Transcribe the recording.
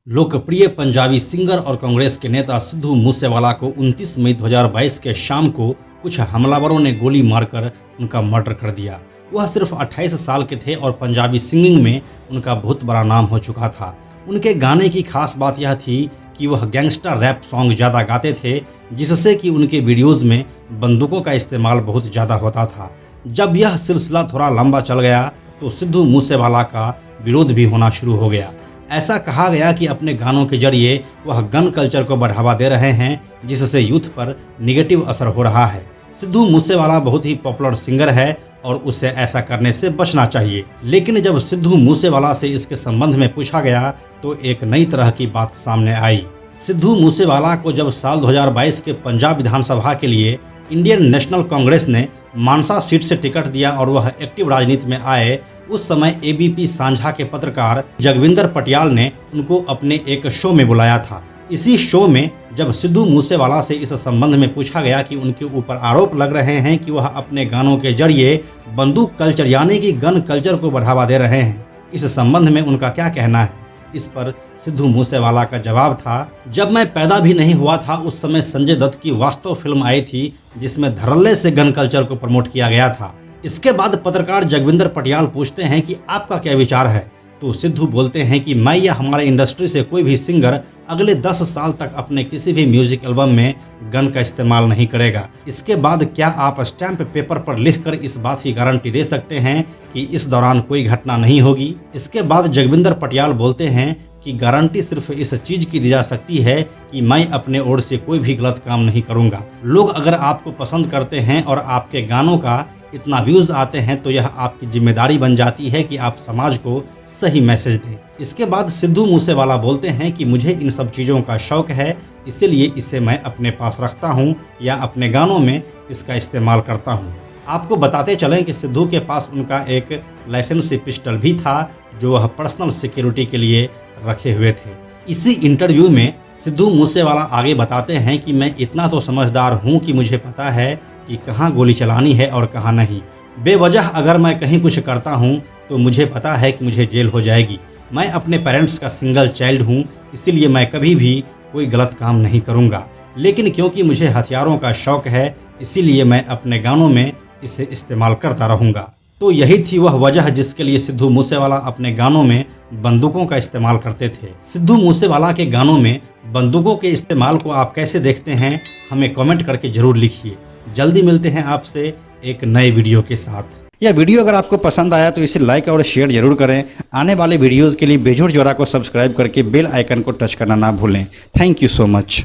लोकप्रिय पंजाबी सिंगर और कांग्रेस के नेता सिद्धू मूसेवाला को 29 मई 2022 के शाम को कुछ हमलावरों ने गोली मारकर उनका मर्डर कर दिया। वह सिर्फ 28 साल के थे और पंजाबी सिंगिंग में उनका बहुत बड़ा नाम हो चुका था। उनके गाने की खास बात यह थी कि वह गैंगस्टर रैप सॉन्ग ज़्यादा गाते थे, जिससे कि उनके वीडियोज़ में बंदूकों का इस्तेमाल बहुत ज़्यादा होता था। जब यह सिलसिला थोड़ा लंबा चल गया तो सिद्धू मूसेवाला का विरोध भी होना शुरू हो गया। ऐसा कहा गया कि अपने गानों के जरिए वह गन कल्चर को बढ़ावा दे रहे हैं, जिससे यूथ पर निगेटिव असर हो रहा है। सिद्धू मूसेवाला बहुत ही पॉपुलर सिंगर है और उसे ऐसा करने से बचना चाहिए। लेकिन जब सिद्धू मूसेवाला से इसके संबंध में पूछा गया तो एक नई तरह की बात सामने आई। सिद्धू मूसेवाला को जब साल 2022 के पंजाब विधानसभा के लिए इंडियन नेशनल कांग्रेस ने मानसा सीट से टिकट दिया और वह एक्टिव राजनीति में आए, उस समय एबीपी सांझा के पत्रकार जगविंदर पटियाल ने उनको अपने एक शो में बुलाया था। इसी शो में जब सिद्धू मूसेवाला से इस संबंध में पूछा गया कि उनके ऊपर आरोप लग रहे हैं कि वह अपने गानों के जरिए बंदूक कल्चर यानी कि गन कल्चर को बढ़ावा दे रहे हैं, इस संबंध में उनका क्या कहना है। इस पर सिद्धू मूसेवाला का जवाब था, जब मैं पैदा भी नहीं हुआ था उस समय संजय दत्त की वास्तव फिल्म आई थी जिसमें धड़ल्ले से गन कल्चर को प्रमोट किया गया था। इसके बाद पत्रकार जगविंदर पटियाल पूछते हैं कि आपका क्या विचार है, तो सिद्धू बोलते हैं कि मैं या हमारे इंडस्ट्री से कोई भी सिंगर अगले 10 साल तक अपने किसी भी म्यूजिक एल्बम में गन का इस्तेमाल नहीं करेगा। इसके बाद क्या आप स्टैंप पेपर पर लिखकर इस बात की गारंटी दे सकते हैं कि इस दौरान कोई घटना नहीं होगी। इसके बाद जगविंदर पटियाल बोलते हैं कि गारंटी सिर्फ इस चीज़ की दी जा सकती है कि मैं अपने ओर से कोई भी गलत काम नहीं करूंगा। लोग अगर आपको पसंद करते हैं और आपके गानों का इतना व्यूज़ आते हैं तो यह आपकी जिम्मेदारी बन जाती है कि आप समाज को सही मैसेज दें। इसके बाद सिद्धू मूसेवाला बोलते हैं कि मुझे इन सब चीज़ों का शौक है, इसीलिए इसे मैं अपने पास रखता हूं या अपने गानों में इसका इस्तेमाल करता हूं। आपको बताते चलें कि सिद्धू के पास उनका एक लाइसेंसी पिस्टल भी था जो वह पर्सनल सिक्योरिटी के लिए रखे हुए थे। इसी इंटरव्यू में सिद्धू मूसेवाला आगे बताते हैं कि मैं इतना तो समझदार हूँ कि मुझे पता है कि कहाँ गोली चलानी है और कहाँ नहीं। बेवजह अगर मैं कहीं कुछ करता हूँ तो मुझे पता है कि मुझे जेल हो जाएगी। मैं अपने पेरेंट्स का सिंगल चाइल्ड हूँ, इसीलिए मैं कभी भी कोई गलत काम नहीं करूँगा। लेकिन क्योंकि मुझे हथियारों का शौक़ है, इसीलिए मैं अपने गानों में इसे इस्तेमाल करता रहूँगा। तो यही थी वह वजह जिसके लिए सिद्धू मूसेवाला अपने गानों में बंदूकों का इस्तेमाल करते थे। सिद्धू मूसेवाला के गानों में बंदूकों के इस्तेमाल को आप कैसे देखते हैं, हमें कमेंट करके ज़रूर लिखिए। जल्दी मिलते हैं आपसे एक नए वीडियो के साथ। यह वीडियो अगर आपको पसंद आया तो इसे लाइक और शेयर जरूर करें। आने वाले वीडियोज़ के लिए बेजोड़ जोड़ा को सब्सक्राइब करके बेल आइकन को टच करना ना भूलें। Thank you so much.